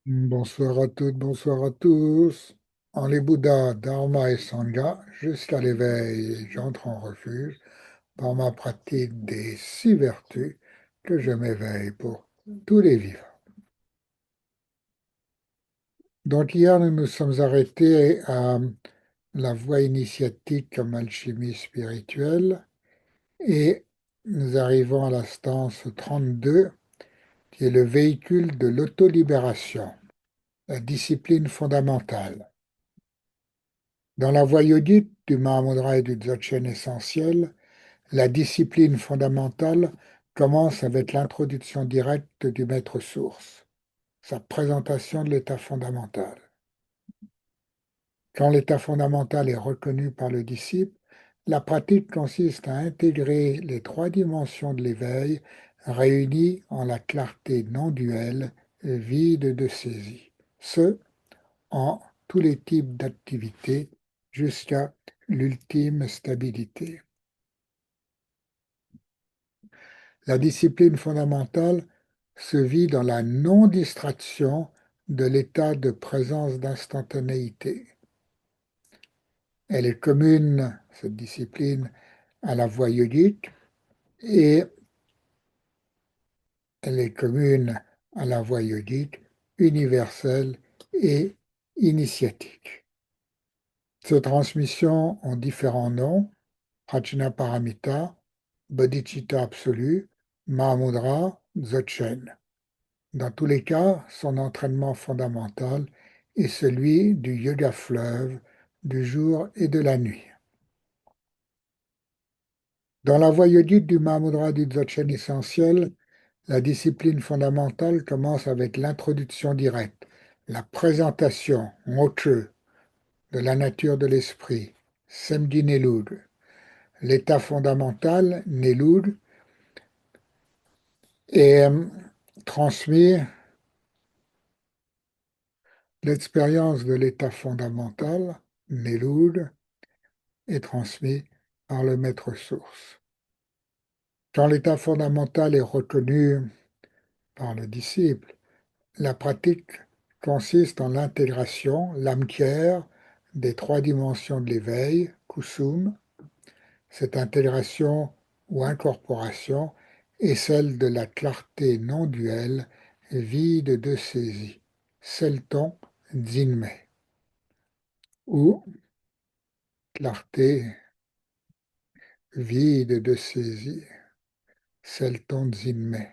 Bonsoir à toutes, bonsoir à tous. En les Bouddhas, Dharma et Sangha, jusqu'à l'éveil, j'entre en refuge par ma pratique des 6 vertus que je m'éveille pour tous les vivants. Donc hier, nous nous sommes arrêtés à la voie initiatique comme alchimie spirituelle et nous arrivons à la stance 32 qui est le véhicule de l'autolibération, la discipline fondamentale. Dans la voie yogite du Mahamudra et du Dzogchen essentiel, la discipline fondamentale commence avec l'introduction directe du maître source, sa présentation de l'état fondamental. Quand l'état fondamental est reconnu par le disciple, la pratique consiste à intégrer les 3 dimensions de l'éveil réunies en la clarté non duelle, vide de saisie. Ce, en tous les types d'activités jusqu'à l'ultime stabilité. La discipline fondamentale se vit dans la non-distraction de l'état de présence d'instantanéité. Elle est commune, cette discipline, à la voie yogique et elle est commune à la voie yogique universelle et initiatique. Ces transmissions ont différents noms: Prajnaparamita, Bodhicitta absolu, Mahamudra, Dzogchen. Dans tous les cas, son entraînement fondamental est celui du yoga fleuve, du jour et de la nuit. Dans la voie yogique du Mahamudra du Dzogchen essentiel, la discipline fondamentale commence avec l'introduction directe, la présentation, moksha, de la nature de l'esprit, Semdi Nelud. L'état fondamental, Nelud, est transmis. L'expérience de l'état fondamental, Nelud, est transmise par le maître source. Quand l'état fondamental est reconnu par le disciple, la pratique consiste en l'intégration, l'amtière, des 3 dimensions de l'éveil, kusum. Cette intégration ou incorporation est celle de la clarté non duelle, vide de saisie, Selton Zinme, ou clarté vide de saisie, Selton Zinme.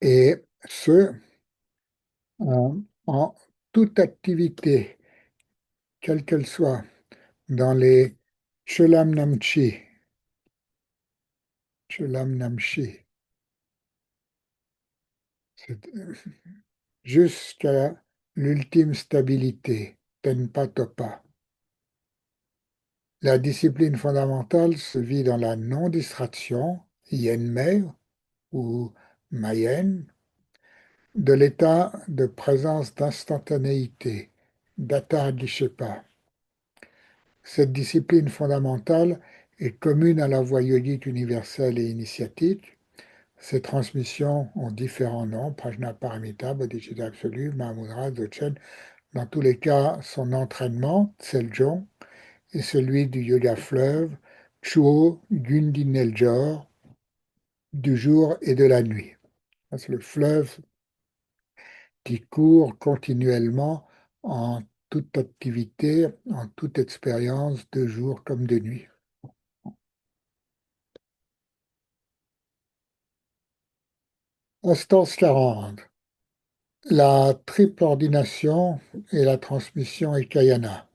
Et ce, en toute activité, quelle qu'elle soit, dans les Cholam Namchi, jusqu'à l'ultime stabilité, Tenpa Topa. La discipline fondamentale se vit dans la non-distraction, Yenmei ou Mayen, de l'état de présence d'instantanéité, Datta Dishepa. Cette discipline fondamentale est commune à la voie yogique universelle et initiatique. Ces transmissions ont différents noms: Prajnaparamita, Bodhicitta absolu, Mahamudra, Dzogchen. Dans tous les cas, son entraînement, Tseljong, est celui du yoga fleuve, Chuo Gundi Neljor, du jour et de la nuit. C'est le fleuve qui court continuellement en toute activité, en toute expérience, de jour comme de nuit. Instance 40. La triple ordination et la transmission Ekayana.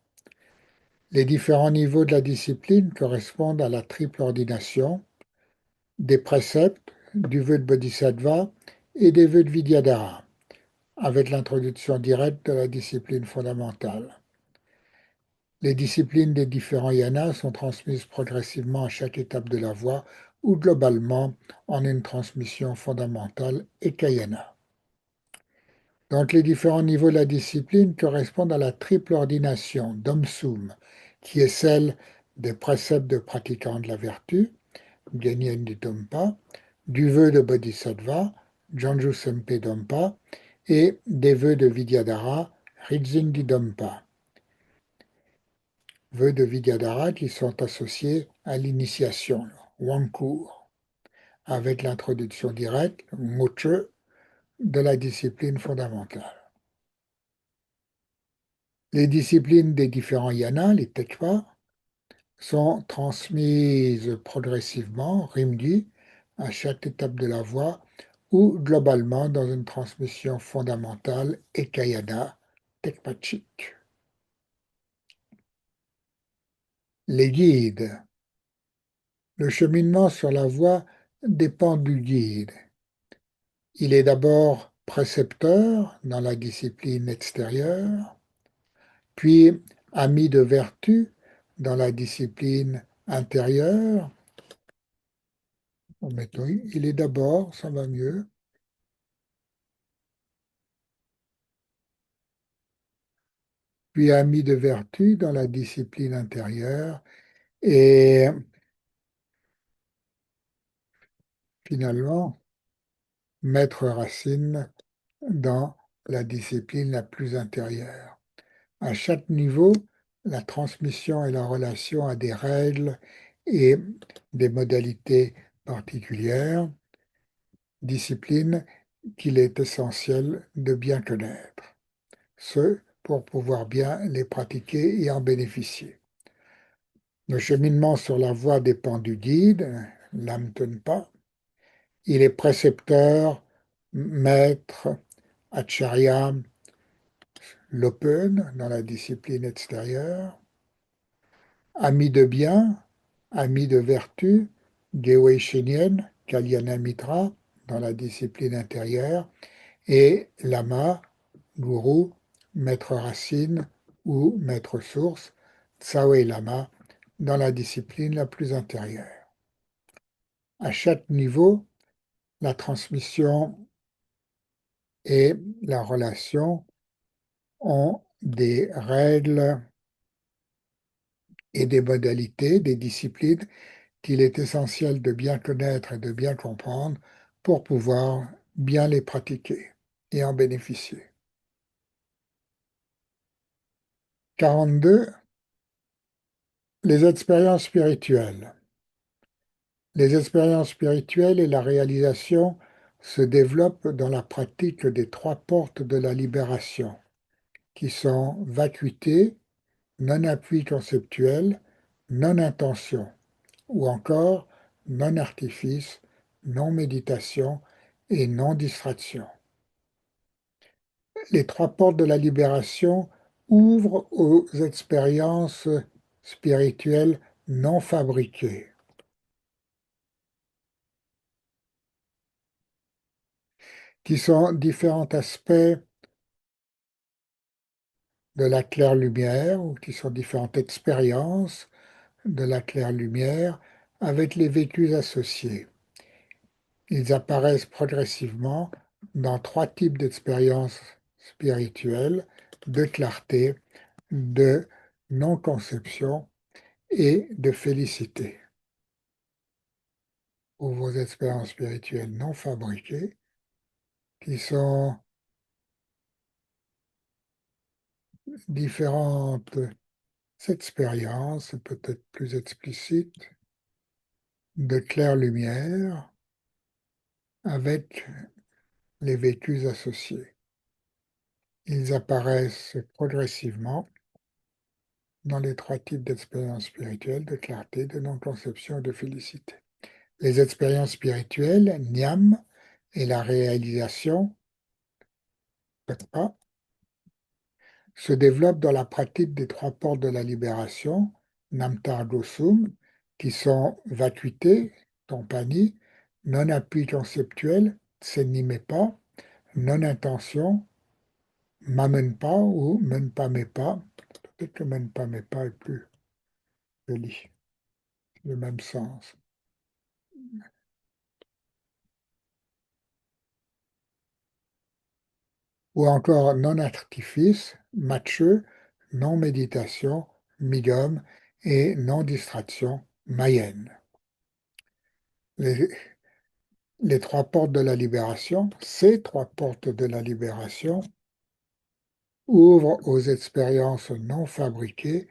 Les différents niveaux de la discipline correspondent à la triple ordination, des préceptes, du vœu de Bodhisattva et des vœux de Vidyadhara, avec l'introduction directe de la discipline fondamentale. Les disciplines des différents yanas sont transmises progressivement à chaque étape de la voie ou globalement en une transmission fondamentale Ekayana. Donc les différents niveaux de la discipline correspondent à la triple ordination d'Omsum, qui est celle des préceptes de pratiquants de la vertu, Genyen Dompa, du vœu de Bodhisattva, Janju Sempe Dompa, et des vœux de Vidyadhara, Ridzindidompa. Vœux de Vidyadhara qui sont associés à l'initiation, Wankur, avec l'introduction directe, Moche, de la discipline fondamentale. Les disciplines des différents yanas, les tekva, sont transmises progressivement, rimdi, à chaque étape de la voie, ou globalement dans une transmission fondamentale ekayana, tekpachik. Les guides. Le cheminement sur la voie dépend du guide. Il est d'abord précepteur dans la discipline extérieure, puis ami de vertu dans la discipline intérieure. Il est d'abord, ça va mieux, puis ami de vertu dans la discipline intérieure, et finalement, maître racine dans la discipline la plus intérieure. À chaque niveau, la transmission et la relation a des règles et des modalités particulières, disciplines qu'il est essentiel de bien connaître, ce pour pouvoir bien les pratiquer et en bénéficier. Le cheminement sur la voie dépend du guide, l'Amtenpa. Il est précepteur, maître, acharya, l'open dans la discipline extérieure, ami de bien, ami de vertu, Gewei Kalyana Mitra dans la discipline intérieure, et lama, gourou, maître racine ou maître source, Tsawei Lama dans la discipline la plus intérieure. À chaque niveau, la transmission et la relation ont des règles et des modalités, des disciplines qu'il est essentiel de bien connaître et de bien comprendre pour pouvoir bien les pratiquer et en bénéficier. 42. Les expériences spirituelles. Les expériences spirituelles et la réalisation se développent dans la pratique des trois portes de la libération, qui sont vacuité, non-appui conceptuel, non-intention, ou encore non-artifice, non-méditation et non-distraction. Les trois portes de la libération ouvrent aux expériences spirituelles non fabriquées, qui sont différents aspects de la claire-lumière, ou qui sont différentes expériences de la claire-lumière avec les vécus associés. Ils apparaissent progressivement dans trois types d'expériences spirituelles, de clarté, de non-conception et de félicité, ou vos expériences spirituelles non fabriquées, qui sont différentes expériences, peut-être plus explicites, de claire lumière avec les vécus associés. Ils apparaissent progressivement dans les trois types d'expériences spirituelles, de clarté, de non-conception et de félicité. Les expériences spirituelles, Nyam, et la réalisation, Takpa, se développent dans la pratique des trois portes de la libération, Namtar Gosum, qui sont vacuité, Tompani, non-appui conceptuel, Tsenimepa, non-intention, Mamenpa ou Menpamepa. Peut-être que Menpamepa est plus joli, le même sens. Ou encore non-artifice, matcheux, non-méditation, midom et non-distraction, mayenne. Les, Les trois portes de la libération, ces trois portes de la libération, ouvrent aux expériences non fabriquées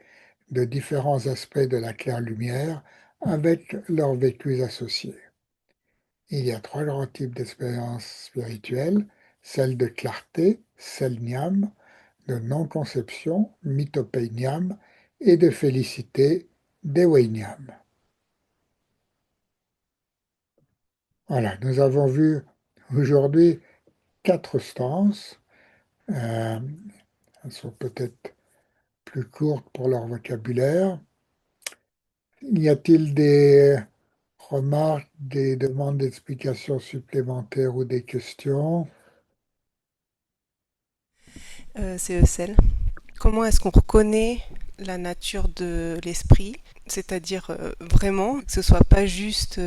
de différents aspects de la claire-lumière avec leurs vécus associés. Il y a trois grands types d'expériences spirituelles, celle de clarté, selniam, de non-conception, mythopeiniam, et de félicité, deweiniam. Voilà, nous avons vu aujourd'hui quatre stances. Euh, Elles sont peut-être plus courtes pour leur vocabulaire. Y a-t-il des remarques, des demandes d'explications supplémentaires ou des questions? C'est Eusel. Comment est-ce qu'on reconnaît la nature de l'esprit? C'est-à-dire vraiment que ce soit pas juste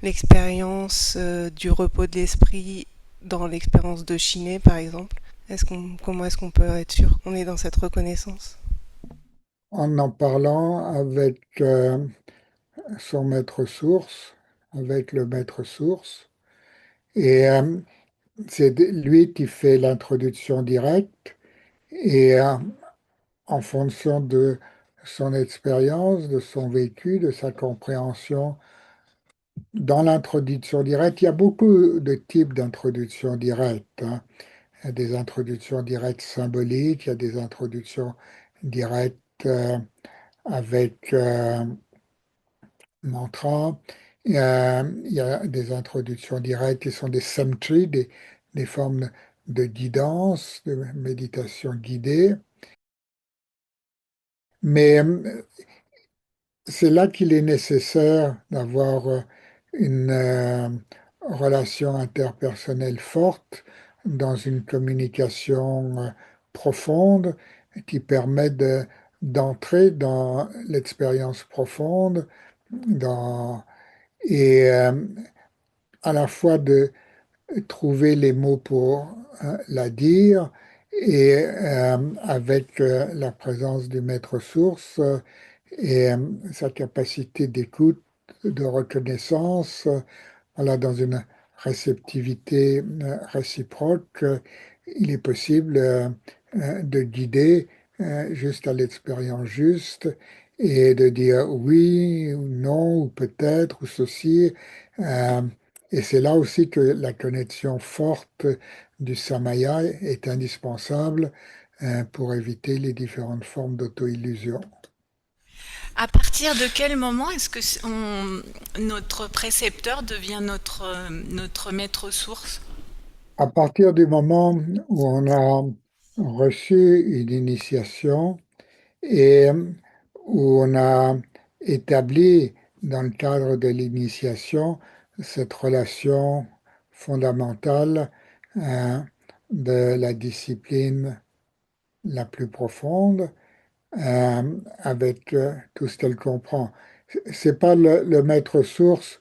l'expérience du repos de l'esprit dans l'expérience de Chiné, par exemple. Comment est-ce qu'on peut être sûr qu'on est dans cette reconnaissance? En parlant avec son maître source, avec le maître source, et c'est lui qui fait l'introduction directe, et en fonction de son expérience, de son vécu, de sa compréhension, dans l'introduction directe, il y a beaucoup de types d'introduction directe, hein. Il y a des introductions directes symboliques, il y a des introductions directes avec mantra, il y a des introductions directes qui sont des samtri, des formes de guidance, de méditation guidée. Mais c'est là qu'il est nécessaire d'avoir une relation interpersonnelle forte dans une communication profonde qui permet d'entrer dans l'expérience profonde et à la fois de trouver les mots pour la dire et avec la présence du maître source et sa capacité d'écoute, de reconnaissance, voilà, dans une réceptivité réciproque, il est possible de guider juste à l'expérience juste et de dire oui ou non ou peut-être ou ceci. euh, et c'est là aussi que la connexion forte du samaya est indispensable pour éviter les différentes formes d'auto-illusion. À partir de quel moment est-ce que notre précepteur devient notre maître source? À partir du moment où on a reçu une initiation et où on a établi dans le cadre de l'initiation cette relation fondamentale hein, de la discipline la plus profonde avec tout ce qu'elle comprend. C'est pas le maître source,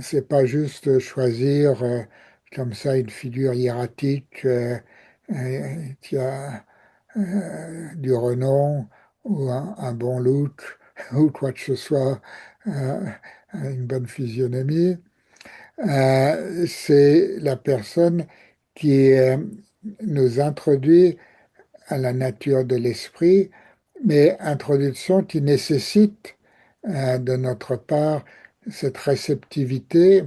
c'est pas juste choisir comme ça une figure hiératique qui a du renom ou un bon look ou quoi que ce soit, euh, une bonne physionomie. C'est la personne qui nous introduit à la nature de l'esprit, mais introduction qui nécessite de notre part cette réceptivité,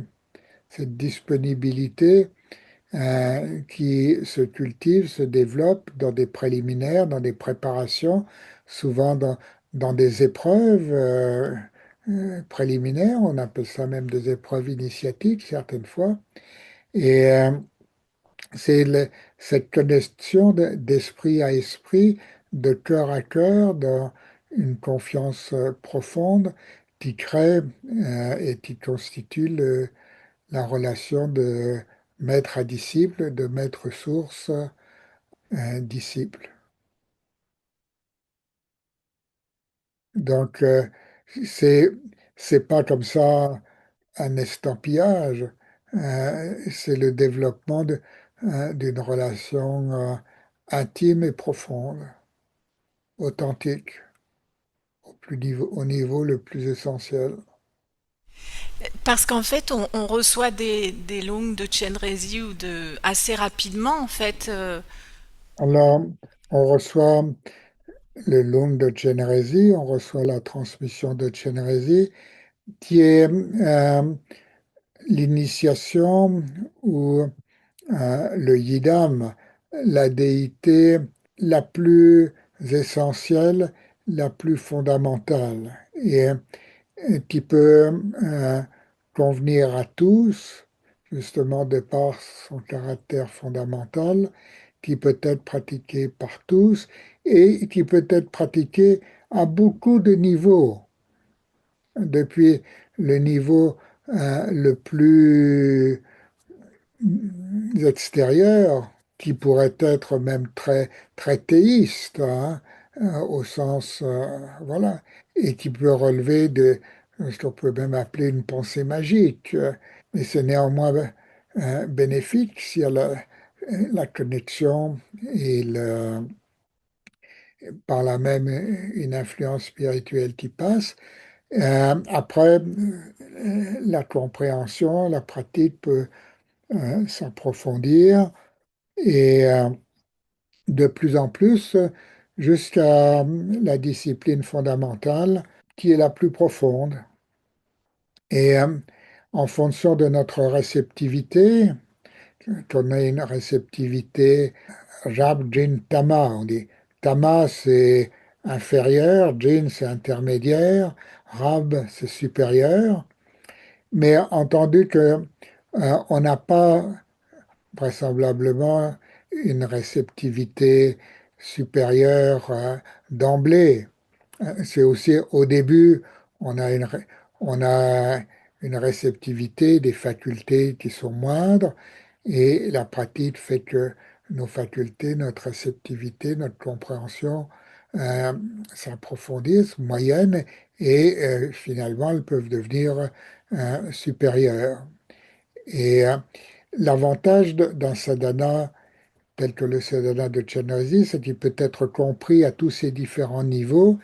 cette disponibilité qui se cultive, se développe dans des préliminaires, dans des préparations, souvent dans des épreuves préliminaires, on appelle ça même des épreuves initiatiques certaines fois, et c'est cette connexion d'esprit à esprit, de cœur à cœur, dans une confiance profonde qui crée et qui constitue la relation de maître à disciple, de maître source disciple. Donc, c'est c'est pas comme ça un estampillage, c'est le développement d'une relation intime et profonde, authentique, au niveau le plus essentiel. Parce qu'en fait, on reçoit des longues de Chenrezig ou de assez rapidement, en fait. Alors, on reçoit le Lung de Chenrezig, on reçoit la transmission de Chenrezig, qui est l'initiation ou le Yidam, la déité la plus essentielle, la plus fondamentale, et qui peut convenir à tous, justement de par son caractère fondamental, qui peut être pratiqué par tous et qui peut être pratiqué à beaucoup de niveaux, depuis le niveau le plus extérieur, qui pourrait être même très théiste, hein, au sens, voilà, et qui peut relever de ce qu'on peut même appeler une pensée magique. Mais c'est néanmoins bénéfique s'il y a la connexion et par là même une influence spirituelle qui passe. Après, la compréhension, la pratique peut s'approfondir et de plus en plus jusqu'à la discipline fondamentale qui est la plus profonde. Et en fonction de notre réceptivité, qu'on ait une réceptivité Rab, Jin, Tama, on dit. Tama, c'est inférieur, Jin, c'est intermédiaire, Rab, c'est supérieur. Mais entendu que on n'a pas vraisemblablement une réceptivité supérieure d'emblée. C'est aussi au début, on a on a une réceptivité des facultés qui sont moindres et la pratique fait que nos facultés, notre réceptivité, notre compréhension euh, s'approfondissent, moyennes et finalement elles peuvent devenir supérieures. Et l'avantage d'un sadhana tel que le sadhana de Chenrezig, c'est qu'il peut être compris à tous ces différents niveaux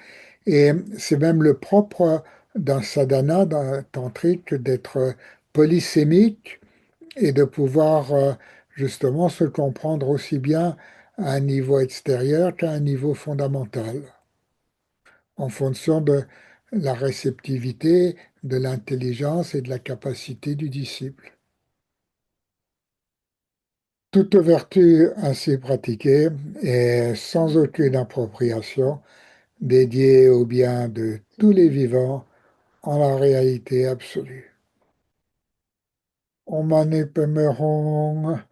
et c'est même le propre d'un sadhana d'un tantrique d'être polysémique et de pouvoir justement se comprendre aussi bien à un niveau extérieur qu'à un niveau fondamental, en fonction de la réceptivité, de l'intelligence et de la capacité du disciple. Toute vertu ainsi pratiquée est sans aucune appropriation dédiée au bien de tous les vivants en la réalité absolue. Om Mani Padme Hum